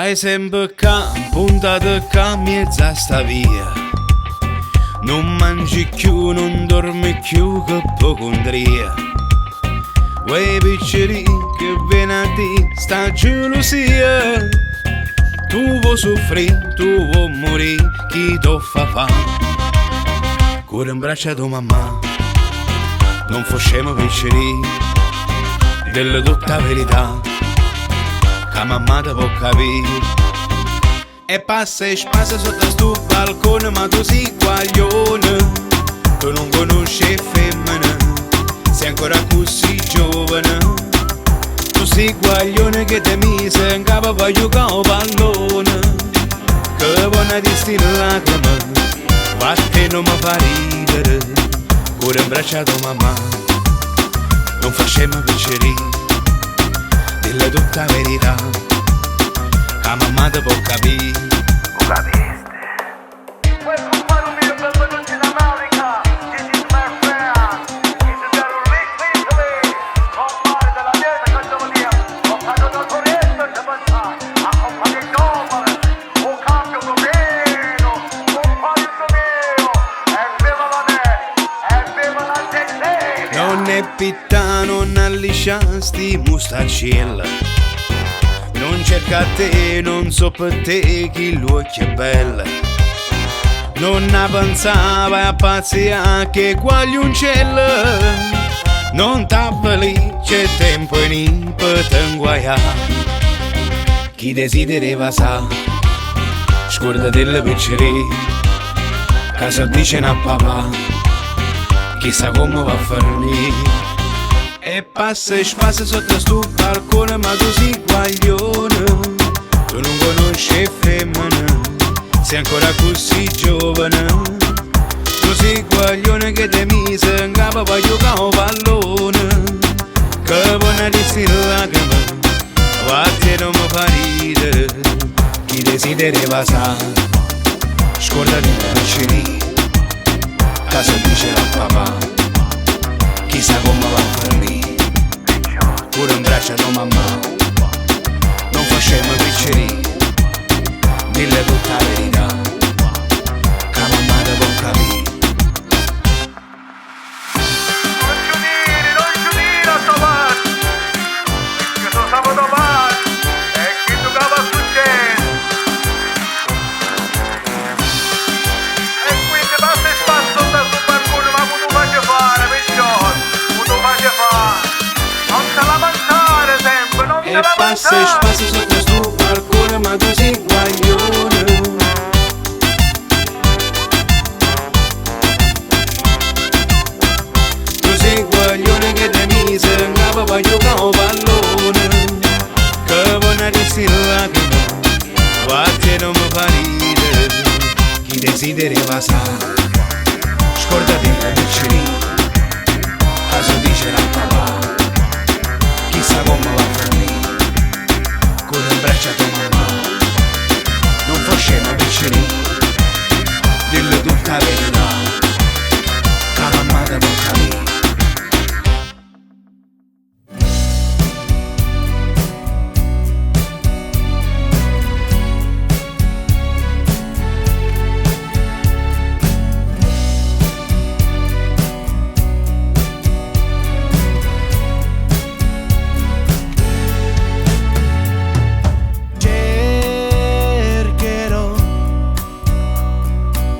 Stai sempre qua, puntata qua, mezza sta via. Non mangi più, non dormi più, che ipocondria. Quei piccoli che venerdì sta gelosia. Tu vuoi soffrire, tu vuoi morire, chi ti fa fa? Cuore in braccio a tua mamma, non facciamo piccoli, della tutta verità, che mamma ti può capire. E passa e spassa sotto sto balcone, ma tu sei guaglione, tu non conosci femmine, sei ancora così giovane. Tu sei guaglione che ti mise in capo per giocare a pallone, che buona di stile lacrime, vatte non mi fa ridere. Cuore in braccio a tua mamma, non facciamo picceri, dilla tutta verità, che mamma ti può capire. Lo capiste? Welcome family, benvenuti in America. This is my friend. This is your rich Italy. Non fare della dieta categoria. Non fare una corretta da pensare. Accompagni il giovane. Un cambio governo. Un paese mio. E viva la me. E viva la gente. Non è pitta, non allisciasti mustacella. Non cerca te, non so per te chi l'occhio è bella. Non ne pensava a pazzia che guagliuncella. Non t'avvali, c'è tempo in per t'inguaiare. Chi desidera sa, scorda delle piccere, che se dice a papà, chissà come va a farmi. E passa e spassa sotto sto balcone, ma tu sei guaglione, tu non conosci femmine, sei ancora così giovane. Tu sei guaglione che ti mise in capo per giocare a pallone, che buona di stile lacrime, vatte non mi fa ridere. Chi desidera sa, scorda di picceri, che se dice a papà, chissà come va a farmi. Cuore in braccio a tua mamma, non facciamo picceri, dille tutta la verità, che mamma ti può capire. Non ci dire a Tomás, che sono sabato Tomás, e chi tu che va succedere. E quindi basta e spazio da sul balcone, ma come tu faccio fare, piccione, come tu faccio fare? Non se la mangiare sempre, non se E la passa e mangiare. spassa sotto sto balcone, ma tu sei guaglione. Tu sei guaglione che ti mise in capo per giocare a pallone, che buona di stile lacrime, vatte non mi fa ridere. Chi desidera sa, scordati le picceri, che se dice a papà, chissà come va a farmi. Cuore in braccio a tua mamma, non facciamo picceri, dille tutta la verità, che mamma ti può capire.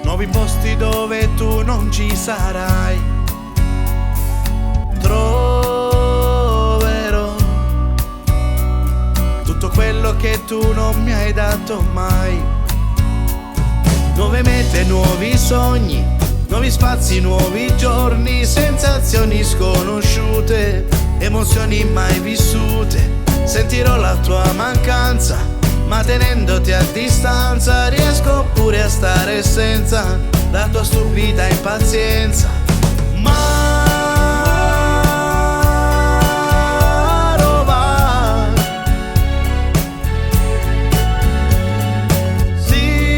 Nuovi posti dove tu non ci sarai. Troverò tutto quello che tu non mi hai dato mai. Nuove mete, nuovi sogni, nuovi spazi, nuovi giorni, sensazioni sconosciute, emozioni mai vissute. Sentirò la tua mancanza, ma tenendoti a distanza riesco pure a stare senza la tua stupida impazienza. Marova, sì,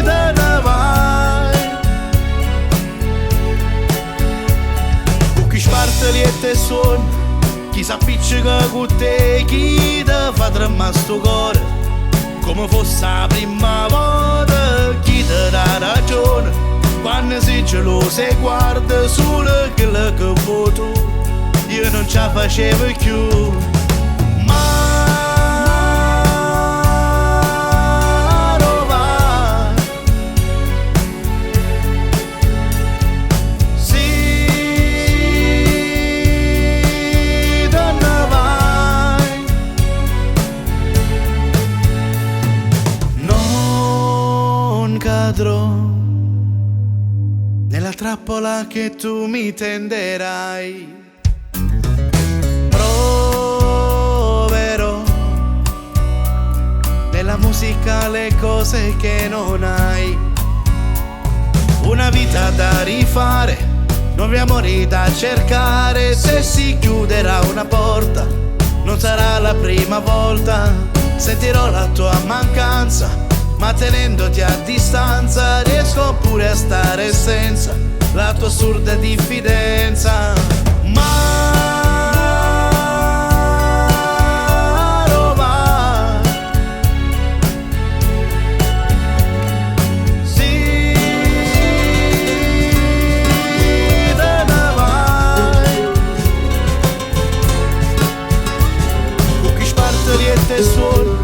da vai. Buchi spartali e te suoni, chi s'appiccica con te, chi fa tremare sto cuore come fosse la prima volta. Chi ti dà ragione quando sei geloso e guarda solo quello che vuoi tu. Io non ce la facevo più. Nella trappola che tu mi tenderai, proverò nella musica le cose che non hai. Una vita da rifare, nuovi amori da cercare. Se si chiuderà una porta, non sarà la prima volta. Sentirò la tua mancanza, ma tenendoti a distanza riesco pure a stare senza la tua assurda diffidenza. Ma Roma, sì, da vai con chi spartoriette e suoni.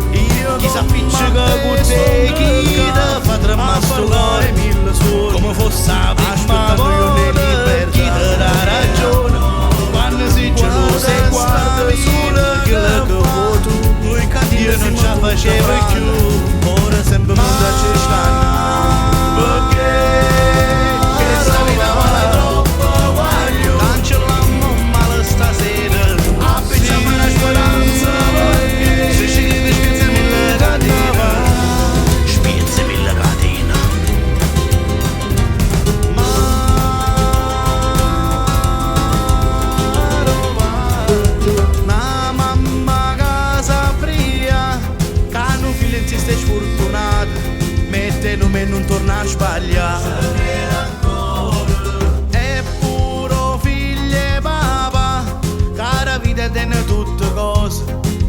Chi s'appiccica con te, chi ti fa tremare sto cuore come fosse la prima volta. Chi ti dà ragione quando sei geloso e guarda solo quello che vuoi tu. Io non ce la facevo più, ora sempre non ci stanno. Perché questa vita vale troppo, voglio cancellammo male stasera. Appicciamo una speranza, perché se ci credi spiazzami la catena. Spiazzami la catena. Ma Roma, una mamma casa fria, che hanno figlio in stai sfortunato, mette il nome e non torna a sbagliare. E puro figlio e papà, cara vita tiene tutte cose,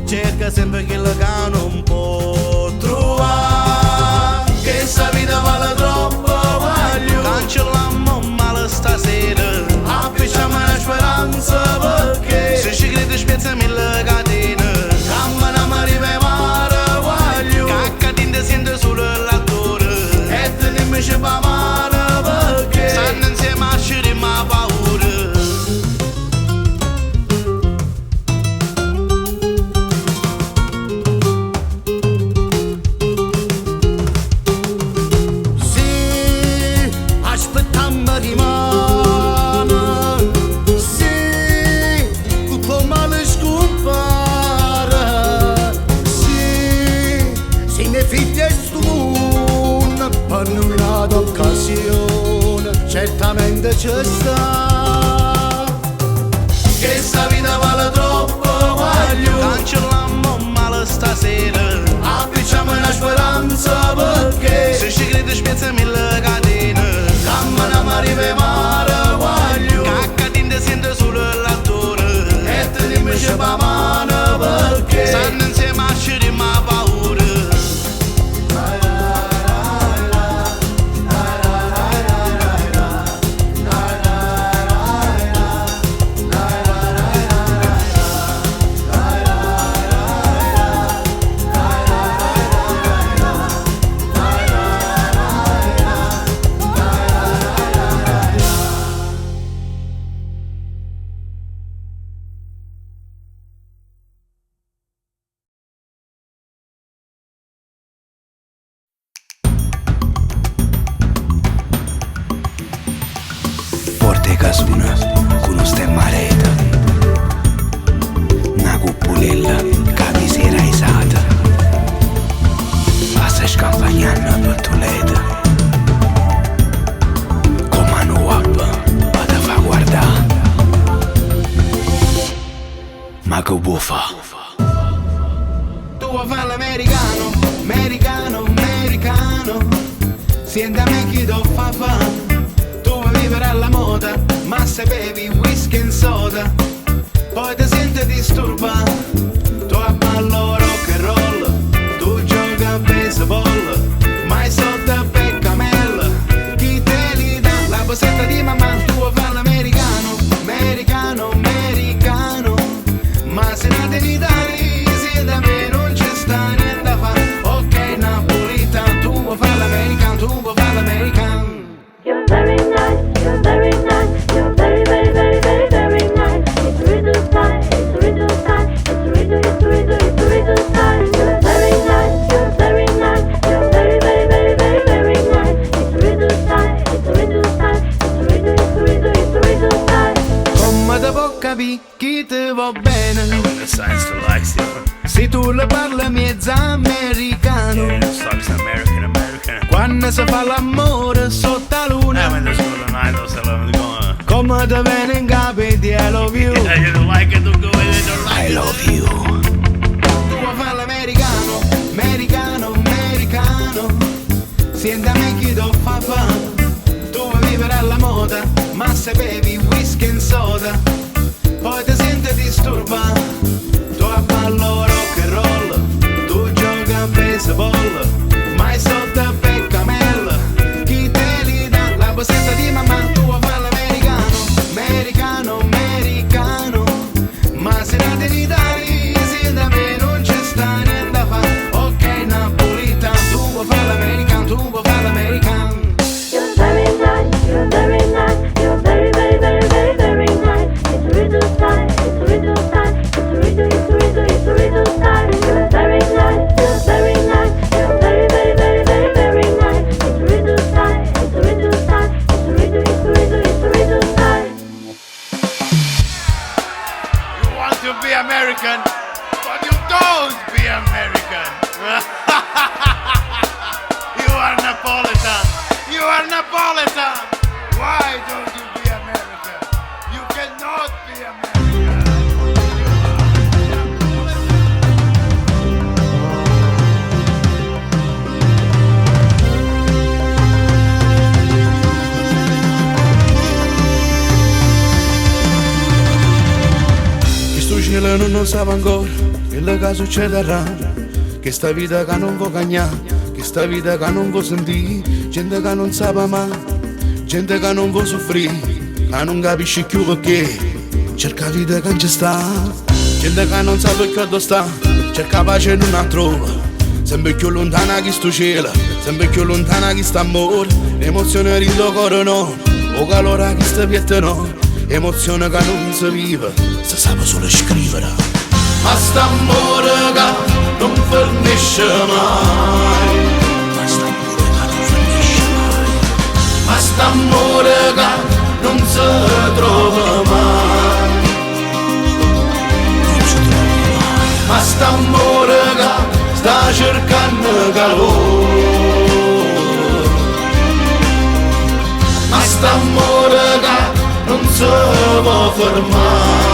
cerca sempre quello che non può trovare. Che sta vita vale troppo, voglio cancellammo male stasera. Appicciamo una speranza, perché se ci credi spiazzami la catena. Cammina ma rivemare, voglio cacca ti sente solo l'attore. E te ne mi ci fa male, perché stanno insieme a sciri ma paura. Certamente c'è sta, che sta vita vale troppo, voglio cancellammo male stasera. Appicciamo una speranza, perché se ci credi spiazzami la catena. Cammina ma rivemare, voglio cacca ti sente solo l'attore. E te dimmi c'è pa mano, perché stanno insieme a sciri ma paura. Casuna con stemma reta, una cuppulella che mi si era isata, passa scampagnando per Toledo, come un uomo vado a fa guardare, ma che vuoi fa? Tu vuoi fare l'americano, americano, americano, senta me chi do fa fa. Vivere alla moda, ma se bevi whisky e soda, poi ti senti disturbato, tu a ballo rock le parla mezza americano. Yeah, sucks American. Quando si fa l'amore sotto la luna, Ma adesso non hai lo salame di come. come te viene in capo e ti I love you. You don't like it, don't go in it, don't like I it. love you. Tu vuoi fare l'americano, americano, americano. Senta me chi ti fa fame. Tu vuoi vivere alla moda, ma se bevi whisky e soda, poi ti senti disturbato. Tu a ballo rock and roll, tu giochi a baseball, mai sotto a peccamella. Chi te li dà la borsetta di mamma? Tu vuoi fare l'americano, americano, americano. Ma se non te li dai, se da me non c'è sta niente a fare. Ok, napolitano, tu vuoi fare l'americano, tu vuoi fare l'americano. You're very nice, you're very nice, you're very, very, very, very, very nice. It's a riddle style, it's a riddle style, it's a riddle, it's a riddle, it's a riddle style. You're very nice, you're very nice, you're very, very, very, very, very nice. It's a riddle style, it's a riddle style, it's a riddle, it's a riddle, it's a riddle style. You want to be American, but you don't be American. You are Napolitan. You are Napolitan. Why don't you be American? You cannot be American. Che sto cielo non lo sa ancora, quello che succederà. Che sta vita che non può cagnare, che sta vita che non può sentire. Gente che non sa mai, gente che non può soffrire, che non capisce più perché cerca vita che non ci sta. Gente che non sa perché dove sta, cerca pace e non la trova. Sempre più lontana che sto cielo, sempre più lontana che sta amore. Emozione rindo cuore no, o calore che sta pietta no. Emozione che non si vive, si sa solo scrivere. Ma sta amore che non finisce mai. Ma sta amore che non finisce mai. Ma sta amore che non si trova mai. Non si trova mai. Ma sta amore che sta cercando calore. Ma sta amore che non si può fermare.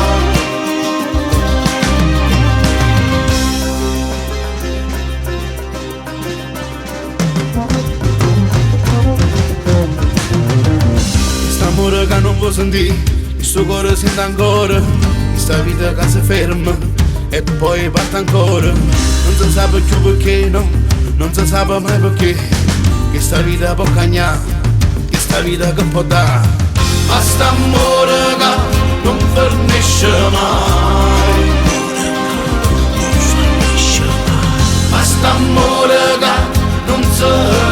Amore che non può sentire, il suo cuore sente ancora, questa vita che si ferma e poi parte ancora. Non si sa più perché, no, non si sa mai perché. Questa vita può cagnare, questa vita che può dare. Ma sta amore che non finisce mai. Ma sta amore che non si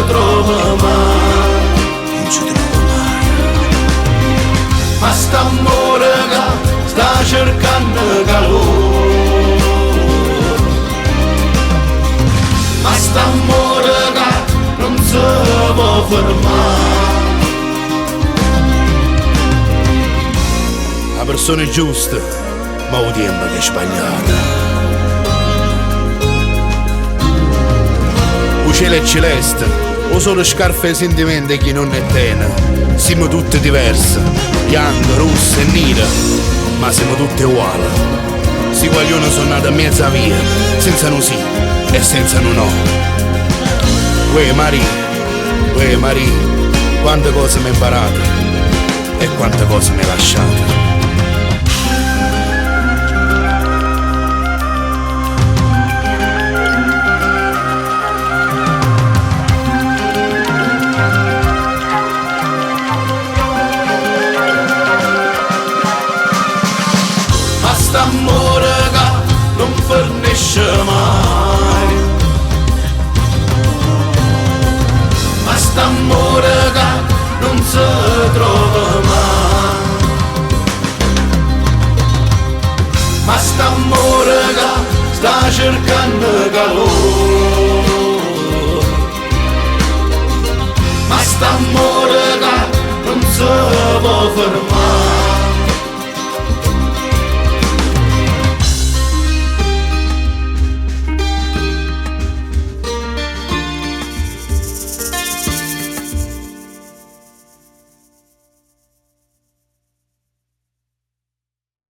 trova mai. Non si trova mai. Ma sta amore che sta cercando calore. Ma sta amore che non si può fermare. La persona è giusta, ma il tempo che è sbagliata. Il cielo è celeste, o solo scarpe e sentimenti che non è tene. Siamo tutti diversi, bianco, rosso e nero, ma siamo tutti uguali. Si guaglioni sono nati a mezza via, senza un sì e senza un no. Uè Maria, quante cose mi hai imparato e quante cose mi hai lasciato. Amore che non finisce mai. Ma st'amore che non si trova mai. Ma st'amore che sta cercando calore. Ma st'amore che non si può fermare.